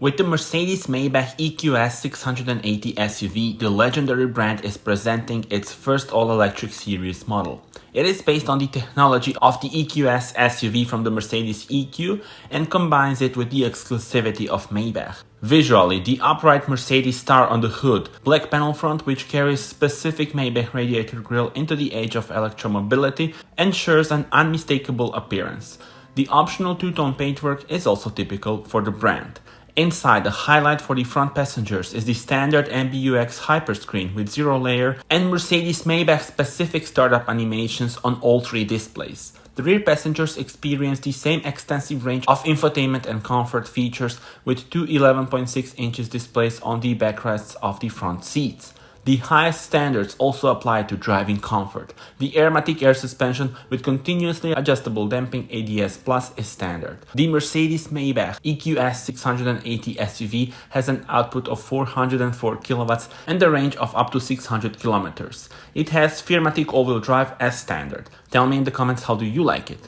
With the Mercedes-Maybach EQS 680 SUV, the legendary brand is presenting its first all-electric series model. It is based on the technology of the EQS SUV from the Mercedes EQ and combines it with the exclusivity of Maybach. Visually, the upright Mercedes star on the hood, black panel front which carries specific Maybach radiator grille into the age of electromobility, ensures an unmistakable appearance. The optional two-tone paintwork is also typical for the brand. Inside, the highlight for the front passengers is the standard MBUX hyperscreen with zero layer and Mercedes-Maybach specific startup animations on all three displays. The rear passengers experience the same extensive range of infotainment and comfort features with two 11.6 inches displays on the backrests of the front seats. The highest standards also apply to driving comfort. The airmatic air suspension with continuously adjustable damping ADS Plus is standard. The Mercedes-Maybach EQS 680 SUV has an output of 404 kilowatts and a range of up to 600 kilometers. It has Firmatic all-wheel drive as standard. Tell me in the comments how do you like it.